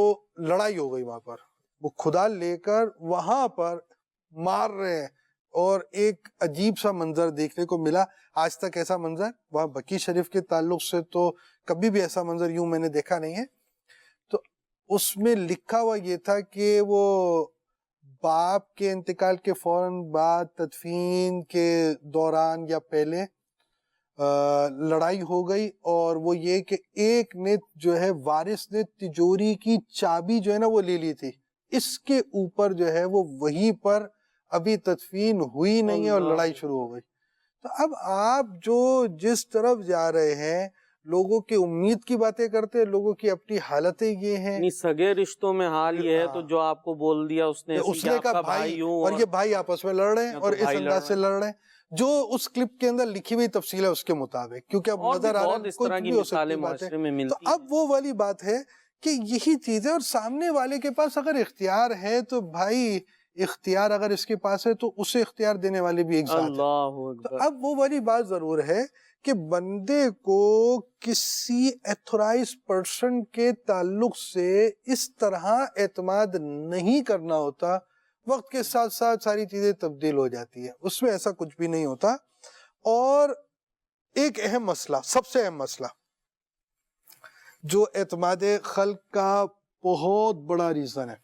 لڑائی ہو گئی وہاں پر. وہ خدا لے کر وہاں پر مار رہے ہیں اور ایک عجیب سا منظر دیکھنے کو ملا. آج تک ایسا منظر وہاں بقی شریف کے تعلق سے تو کبھی بھی ایسا منظر یوں میں نے دیکھا نہیں ہے. تو اس میں لکھا ہوا یہ تھا کہ وہ باپ کے انتقال کے فوراً بعد تدفین کے دوران یا پہلے لڑائی ہو گئی، اور وہ یہ کہ ایک نے جو ہے وارث نے تجوری کی چابی جو ہے نا وہ لے لی تھی، اس کے اوپر جو ہے وہ وہیں پر ابھی تدفین ہوئی نہیں ہے اور لڑائی شروع ہو گئی. تو اب آپ جو جس طرف جا رہے ہیں، لوگوں کی امید کی باتیں کرتے ہیں، لوگوں کی اپنی حالتیں یہ ہیں. سگے رشتوں میں حال یہ ہے تو جو آپ کو بول دیا اس نے کہا بھائی، اور یہ بھائی آپس میں لڑ رہے ہیں اور اس انداز سے لڑ رہے ہیں جو اس کلپ کے اندر لکھی ہوئی تفصیل ہے اس کے مطابق، کیونکہ اب نظر آ رہا ہے کچھ بھی ہو سکتی بات ہے. تو اب وہ والی بات ہے کہ یہی چیز ہے، اور سامنے والے کے پاس اگر اختیار ہے تو بھائی اختیار اگر اس کے پاس ہے تو اسے اختیار دینے والے بھی ایک ذات ہے. تو اب وہ والی بات ضرور ہے کہ بندے کو کسی ایتھورائز پرسن کے تعلق سے اس طرح اعتماد نہیں کرنا ہوتا. وقت کے ساتھ ساتھ ساری چیزیں تبدیل ہو جاتی ہے، اس میں ایسا کچھ بھی نہیں ہوتا. اور ایک اہم مسئلہ، سب سے اہم مسئلہ جو اعتماد خلق کا بہت بڑا ریزن ہے،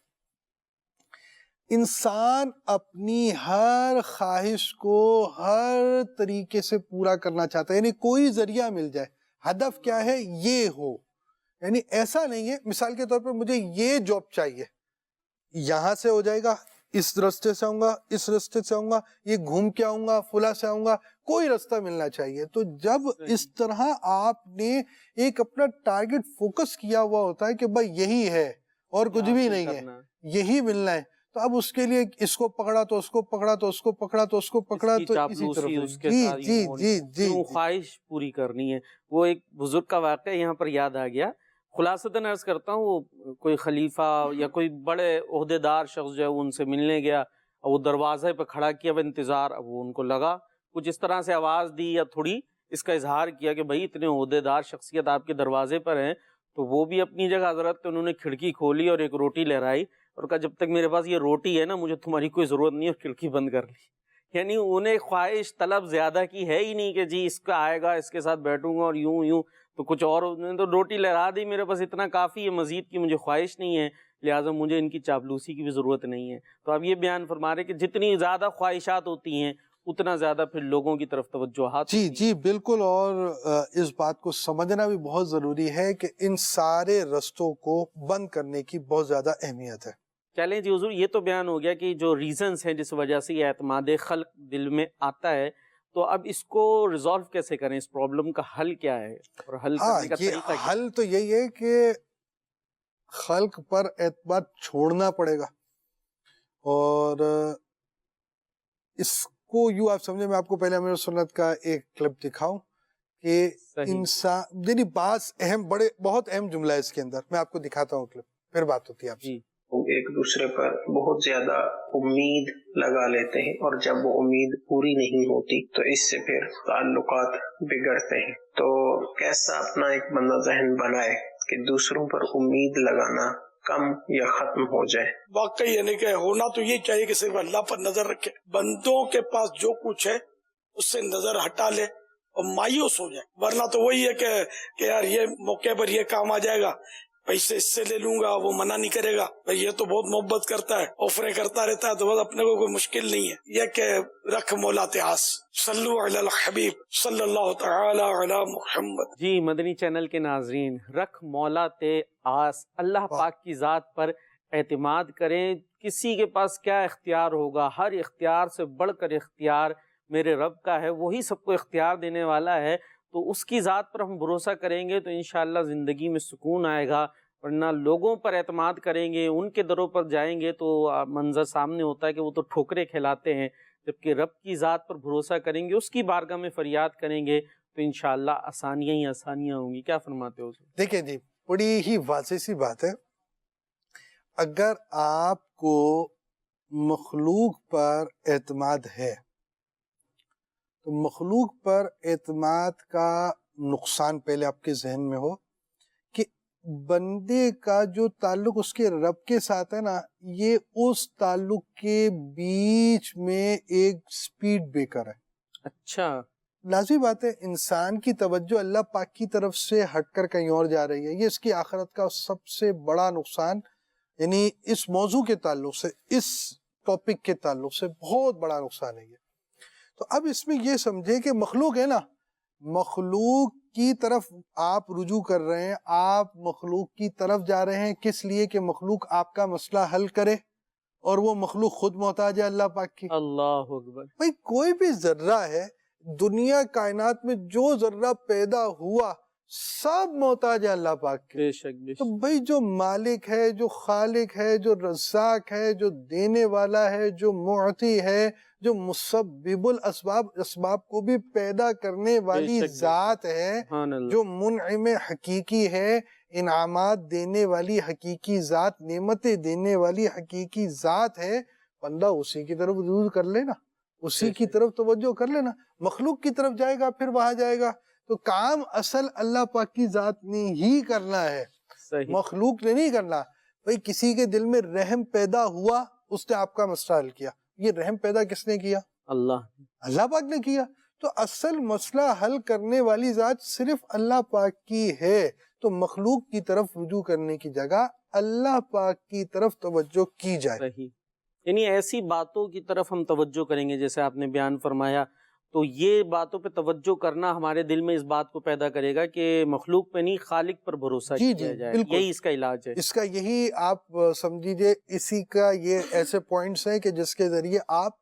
انسان اپنی ہر خواہش کو ہر طریقے سے پورا کرنا چاہتا ہے، یعنی کوئی ذریعہ مل جائے. ہدف کیا ہے؟ یہ ہو، یعنی ایسا نہیں ہے مثال کے طور پر مجھے یہ جاب چاہیے، یہاں سے ہو جائے گا، اس رستے سے آؤں گا، اس رستے سے آؤں گا، یہ گھوم کے آؤں گا، فلاں سے آؤں گا، کوئی رستہ ملنا چاہیے. تو جب اس طرح آپ نے ایک اپنا ٹارگٹ فوکس کیا ہوا ہوتا ہے کہ بھائی یہی ہے اور کچھ بھی نہیں ہے، یہی ملنا ہے، تو اب اس کے لیے اس کو پکڑا تو اس کو پکڑا تو اس کو پکڑا تو اس کو پکڑا تو اسی طرف جی خواہش پوری کرنی ہے. وہ ایک بزرگ کا واقعہ یہاں پر یاد آ گیا، خلاصتاً عرض کرتا ہوں، وہ کوئی خلیفہ یا کوئی بڑے عہدیدار شخص جو ہے وہ ان سے ملنے گیا، وہ دروازے پہ کھڑا کیا وہ انتظار. اب وہ ان کو لگا کچھ اس طرح سے آواز دی یا تھوڑی اس کا اظہار کیا کہ بھائی اتنے عہدیدار شخصیت آپ کے دروازے پر ہیں. تو وہ بھی اپنی جگہ حضرت، انہوں نے کھڑکی کھولی اور ایک روٹی لہرائی اور کہا جب تک میرے پاس یہ روٹی ہے نا مجھے تمہاری کوئی ضرورت نہیں، اور کھڑکی بند کر لی. یعنی انہیں خواہش طلب زیادہ کی ہے ہی نہیں کہ جی اس کا آئے گا اس کے ساتھ بیٹھوں گا اور یوں یوں. تو تو کچھ اور انہوں نے تو روٹی لہرا دی، میرے پاس اتنا کافی ہے، مزید کی مجھے خواہش نہیں ہے، لہٰذا مجھے ان کی چاپلوسی کی بھی ضرورت نہیں ہے. تو اب یہ بیان فرما رہے کہ جتنی زیادہ خواہشات ہوتی ہیں اتنا زیادہ پھر لوگوں کی طرف توجہات جی ہوتی ہیں. جی بالکل. اور اس بات کو سمجھنا بھی بہت ضروری ہے کہ ان سارے رستوں کو بند کرنے کی بہت زیادہ اہمیت ہے. چلیں جی حضور، یہ تو بیان ہو گیا کہ جو ریزنز ہیں جس وجہ سے یہ اعتماد خلق دل میں آتا ہے، تو اب اس کو ریزالو کیسے کریں؟ اس پرابلم کا حل کیا ہے اور حل کرنے کا یہ طریقہ کیا؟ حل تو یہی ہے کہ خلق پر اعتماد چھوڑنا پڑے گا. اور اس کو یوں آپ سمجھیں، میں آپ کو پہلے امیر سنت کا ایک کلپ دکھاؤں کہ صحیح. انسان یعنی بعض بہت اہم جملہ ہے اس کے اندر. میں آپ کو دکھاتا ہوں کلپ، پھر بات ہوتی ہے آپ سے. جی. وہ ایک دوسرے پر بہت زیادہ امید لگا لیتے ہیں، اور جب وہ امید پوری نہیں ہوتی تو اس سے پھر تعلقات بگڑتے ہیں. تو کیسا اپنا ایک بندہ ذہن بنائے کہ دوسروں پر امید لگانا کم یا ختم ہو جائے. واقعی یعنی کہ ہونا تو یہ چاہیے کہ صرف اللہ پر نظر رکھے، بندوں کے پاس جو کچھ ہے اس سے نظر ہٹا لے اور مایوس ہو جائے. ورنہ تو وہی ہے کہ یار یہ موقع پر یہ کام آ جائے گا، پیسے اس سے لے لوں گا، وہ منع نہیں کرے گا، یہ تو بہت محبت کرتا ہے، آفریں کرتا رہتا ہے، تو بس اپنے کو کوئی مشکل نہیں ہے. یہ کہ رکھ مولا آس، صلو علی الحبیب صلی اللہ تعالی علی محمد. جی مدنی چینل کے ناظرین، رکھ مولا آس، اللہ پاک کی ذات پر اعتماد کریں. کسی کے پاس کیا اختیار ہوگا؟ ہر اختیار سے بڑھ کر اختیار میرے رب کا ہے، وہی سب کو اختیار دینے والا ہے. تو اس کی ذات پر ہم بھروسہ کریں گے تو انشاءاللہ زندگی میں سکون آئے گا. ورنہ لوگوں پر اعتماد کریں گے، ان کے دروں پر جائیں گے تو منظر سامنے ہوتا ہے کہ وہ تو ٹھوکریں کھلاتے ہیں. جبکہ رب کی ذات پر بھروسہ کریں گے، اس کی بارگاہ میں فریاد کریں گے تو انشاءاللہ آسانیاں ہی آسانیاں ہوں گی. کیا فرماتے ہو؟ دیکھیں جی، بڑی ہی واضح سی بات ہے. اگر آپ کو مخلوق پر اعتماد ہے تو مخلوق پر اعتماد کا نقصان پہلے آپ کے ذہن میں ہو کہ بندے کا جو تعلق اس کے رب کے ساتھ ہے نا، یہ اس تعلق کے بیچ میں ایک سپیڈ بریکر ہے. اچھا. لازمی بات ہے، انسان کی توجہ اللہ پاک کی طرف سے ہٹ کر کہیں اور جا رہی ہے. یہ اس کی آخرت کا سب سے بڑا نقصان، یعنی اس موضوع کے تعلق سے، اس ٹاپک کے تعلق سے بہت بڑا نقصان ہے یہ. تو اب اس میں یہ سمجھے کہ مخلوق ہے نا، مخلوق کی طرف آپ رجوع کر رہے ہیں، آپ مخلوق کی طرف جا رہے ہیں. کس لیے؟ کہ مخلوق آپ کا مسئلہ حل کرے، اور وہ مخلوق خود محتاج ہے اللہ پاک کی. اللہ اکبر. بھئی کوئی بھی ذرہ ہے دنیا کائنات میں، جو ذرہ پیدا ہوا سب محتاج ہے اللہ پاک کے. بے شک بے تو شک. بھئی جو مالک ہے، جو خالق ہے، جو رزاق ہے، جو دینے والا ہے، جو معطی ہے، جو مسبب الاسباب، اسباب کو بھی پیدا کرنے والی بے شک. ذات ہے، سبحان اللہ. جو منعم حقیقی ہے، انعامات دینے والی حقیقی ذات، نعمتیں دینے والی حقیقی ذات ہے. بندہ اسی کی طرف رجوع کر لینا، اسی کی طرف توجہ کر لینا. مخلوق کی طرف جائے گا پھر وہاں جائے گا. تو کام اصل اللہ پاک کی ذات نے ہی کرنا ہے، صحیح. مخلوق نے نہیں کرنا. بھئی کسی کے دل میں رحم پیدا ہوا، اس نے آپ کا مسئلہ حل کیا. یہ رحم پیدا کس نے کیا؟ اللہ پاک نے کیا. تو اصل مسئلہ حل کرنے والی ذات صرف اللہ پاک کی ہے. تو مخلوق کی طرف رجوع کرنے کی جگہ اللہ پاک کی طرف توجہ کی جائے. صحیح. یعنی ایسی باتوں کی طرف ہم توجہ کریں گے جیسے آپ نے بیان فرمایا، تو یہ باتوں پہ توجہ کرنا ہمارے دل میں اس بات کو پیدا کرے گا کہ مخلوق پہ نہیں، خالق پر بھروسہ کیا جائے. بالکل. یہی اس کا علاج ہے. اس کا یہی آپ سمجھیے، اسی کا یہ ایسے پوائنٹس ہیں کہ جس کے ذریعے آپ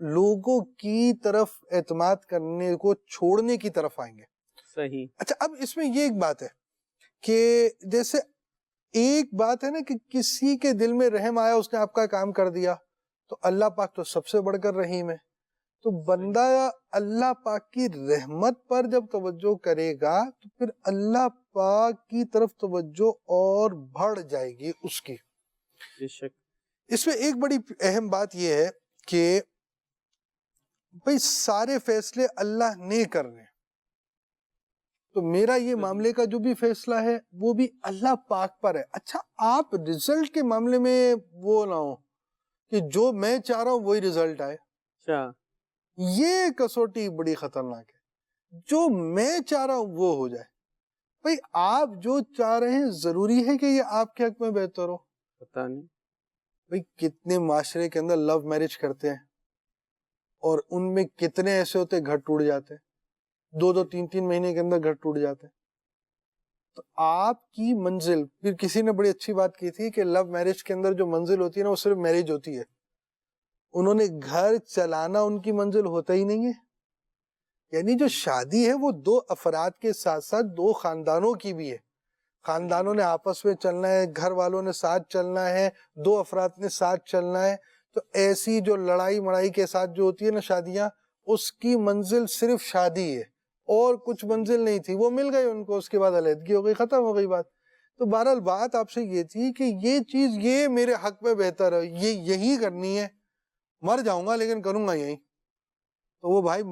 لوگوں کی طرف اعتماد کرنے کو چھوڑنے کی طرف آئیں گے. صحیح. اچھا، اب اس میں یہ ایک بات ہے کہ جیسے ایک بات ہے نا کہ کسی کے دل میں رحم آیا، اس نے آپ کا کام کر دیا، تو اللہ پاک تو سب سے بڑھ کر رحیم ہے. تو بندہ اللہ پاک کی رحمت پر جب توجہ کرے گا تو پھر اللہ پاک کی طرف توجہ اور بڑھ جائے گی اس کی. بے شک. اس میں ایک بڑی اہم بات یہ ہے کہ بھئی سارے فیصلے اللہ نے کرنے، تو میرا یہ معاملے کا جو بھی فیصلہ ہے وہ بھی اللہ پاک پر ہے. اچھا، آپ رزلٹ کے معاملے میں وہ نہ ہو کہ جو میں چاہ رہا ہوں وہی رزلٹ آئے. اچھا. یہ کسوٹی بڑی خطرناک ہے. جو میں چاہ رہا ہوں وہ ہو جائے. بھائی آپ جو چاہ رہے ہیں ضروری ہے کہ یہ آپ کے حق میں بہتر ہو؟ پتہ نہیں بھائی کتنے معاشرے کے اندر لو میرج کرتے ہیں اور ان میں کتنے ایسے ہوتے ہیں گھر ٹوٹ جاتے ہیں، 2 3 مہینے کے اندر گھر ٹوٹ جاتے ہیں۔ تو آپ کی منزل، پھر کسی نے بڑی اچھی بات کی تھی کہ لو میرج کے اندر جو منزل ہوتی ہے نا وہ صرف میرج ہوتی ہے، انہوں نے گھر چلانا ان کی منزل ہوتا ہی نہیں ہے۔ یعنی جو شادی ہے وہ 2 افراد کے ساتھ ساتھ 2 خاندانوں کی بھی ہے، خاندانوں نے آپس میں چلنا ہے، گھر والوں نے ساتھ چلنا ہے، 2 افراد نے ساتھ چلنا ہے۔ تو ایسی جو لڑائی مڑائی کے ساتھ جو ہوتی ہے نا شادیاں، اس کی منزل صرف شادی ہے اور کچھ منزل نہیں تھی، وہ مل گئی ان کو، اس کے بعد علیحدگی ہو گئی، ختم ہو گئی بات۔ تو بہرحال بات آپ سے یہ تھی کہ یہ چیز یہ میرے حق میں بہتر ہے، یہ یہی کرنی ہے، مر جاؤں گا لیکن کروں گا یہی۔ تو وہ بھائی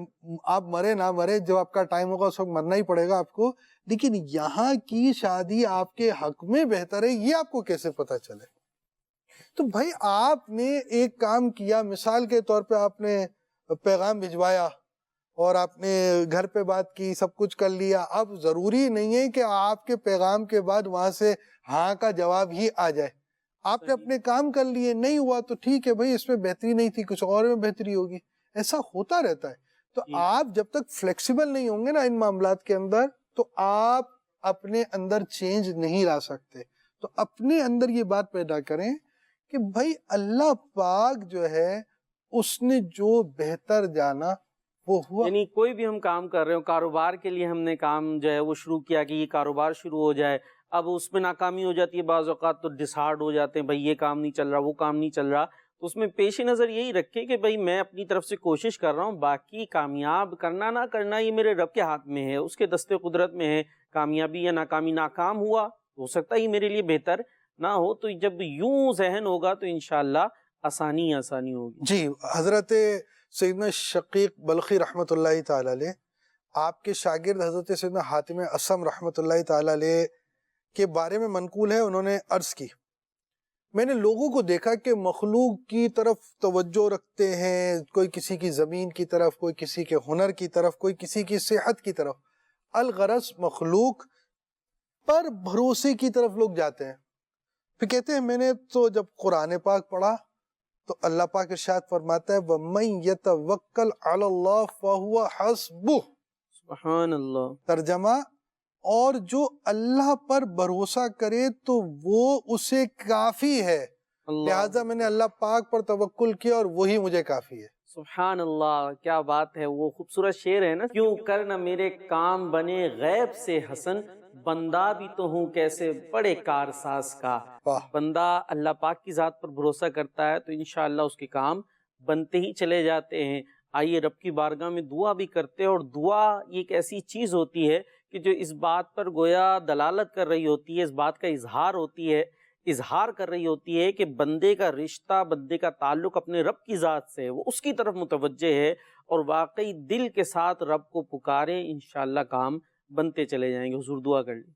آپ مرے نہ مرے، جب آپ کا ٹائم ہوگا اس وقت مرنا ہی پڑے گا آپ کو، لیکن یہاں کی شادی آپ کے حق میں بہتر ہے یہ آپ کو کیسے پتا چلے؟ تو بھائی آپ نے ایک کام کیا، مثال کے طور پہ آپ نے پیغام بھجوایا اور آپ نے گھر پہ بات کی، سب کچھ کر لیا، اب ضروری نہیں ہے کہ آپ کے پیغام کے بعد وہاں سے ہاں کا جواب ہی آ جائے۔ آپ نے اپنے کام کر لیے، نہیں ہوا تو ٹھیک ہے بھائی، اس میں بہتری نہیں تھی، کچھ اور میں بہتری ہوگی، ایسا ہوتا رہتا ہے۔ تو آپ جب تک فلیکسیبل نہیں ہوں گے نا ان معاملات کے اندر، تو آپ اپنے اندر چینج نہیں لا سکتے۔ تو اپنے اندر یہ بات پیدا کریں کہ بھائی اللہ پاک جو ہے اس نے جو بہتر جانا وہ ہوا۔ یعنی کوئی بھی ہم کام کر رہے ہو، کاروبار کے لیے ہم نے کام جو ہے وہ شروع کیا کہ یہ کاروبار شروع ہو جائے، اب اس میں ناکامی ہو جاتی ہے، بعض اوقات تو ڈسہارڈ ہو جاتے ہیں، بھائی یہ کام نہیں چل رہا، وہ کام نہیں چل رہا، تو اس میں پیش نظر یہی رکھے کہ بھائی میں اپنی طرف سے کوشش کر رہا ہوں، باقی کامیاب کرنا نہ کرنا یہ میرے رب کے ہاتھ میں ہے، اس کے دستے قدرت میں ہے، کامیابی یا ناکامی، ناکام ہوا ہو سکتا ہے یہ میرے لیے بہتر نہ ہو، تو جب یوں ذہن ہوگا تو انشاءاللہ آسانی آسانی ہوگی۔ جی، حضرت سیدنا شقیق بلخی رحمۃ اللہ تعالی علیہ، آپ کے شاگرد حضرت سیدنا حاتم اصم رحمۃ اللہ تعالی علیہ کے بارے میں منقول ہے، انہوں نے عرض کی، میں نے لوگوں کو دیکھا کہ مخلوق کی طرف توجہ رکھتے ہیں، کوئی کسی کی زمین کی طرف، کوئی کسی کے ہنر کی طرف، کوئی کسی کی صحت کی طرف، الغرض مخلوق پر بھروسے کی طرف لوگ جاتے ہیں۔ پھر کہتے ہیں میں نے تو جب قرآن پاک پڑھا تو اللہ پاک ارشاد فرماتا ہے وَمَن يَتَوَكَّلْ عَلَى اللَّهِ فَهُوَ حَسْبُهُ، سبحان اللہ۔ ترجمہ، اور جو اللہ پر بھروسہ کرے تو وہ اسے کافی ہے، لہٰذا میں نے اللہ پاک پر توکل کیا اور وہی مجھے کافی ہے۔ سبحان اللہ، کیا بات ہے، وہ خوبصورت شعر ہے نا، کیوں کر نہ میرے کام بنے غیب سے حسن، بندہ بھی تو ہوں کیسے بڑے کارساز کا۔ واہ، بندہ اللہ پاک کی ذات پر بھروسہ کرتا ہے تو انشاءاللہ اس کے کام بنتے ہی چلے جاتے ہیں۔ آئیے رب کی بارگاہ میں دعا بھی کرتے ہیں، اور دعا یہ ایک ایسی چیز ہوتی ہے کہ جو اس بات پر گویا دلالت کر رہی ہوتی ہے، اس بات کا اظہار کر رہی ہوتی ہے کہ بندے کا رشتہ، بندے کا تعلق اپنے رب کی ذات سے ہے، وہ اس کی طرف متوجہ ہے، اور واقعی دل کے ساتھ رب کو پکارے، انشاءاللہ کام بنتے چلے جائیں گے۔ حضور دعا کر لیں۔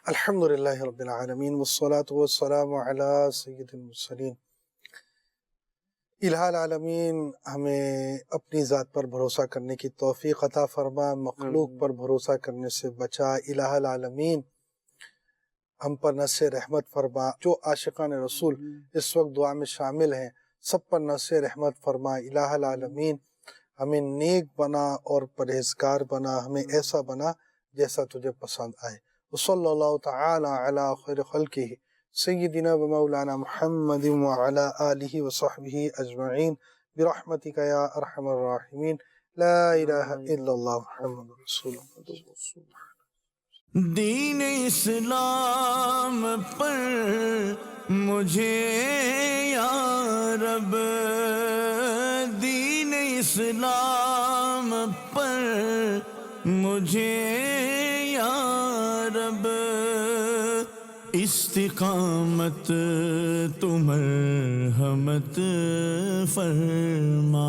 الحمدللہ رب العالمین والصلاة والسلام علی سید المرسلین۔ الہ العالمین ہمیں اپنی ذات پر بھروسہ کرنے کی توفیق عطا فرما، مخلوق پر بھروسہ کرنے سے بچا۔ الہ العالمین ہم پر نصر رحمت فرما، جو عاشقان رسول اس وقت دعا میں شامل ہیں سب پر نصر رحمت فرما۔ الہ العالمین ہمیں نیک بنا اور پرہیزگار بنا، ہمیں ایسا بنا جیسا تجھے پسند آئے۔ وصلی اللہ تعالی علی خیر خلقہ سیدنا و مولانا محمد وعلی آلہ وصحبہ اجمعین برحمتک یا ارحم الراحمین۔ لا الہ الا اللہ محمد رسول اللہ۔ دین اسلام پر مجھے یا رب، دین اسلام پر مجھے یا رب، استقامت تو مرحمت فرما۔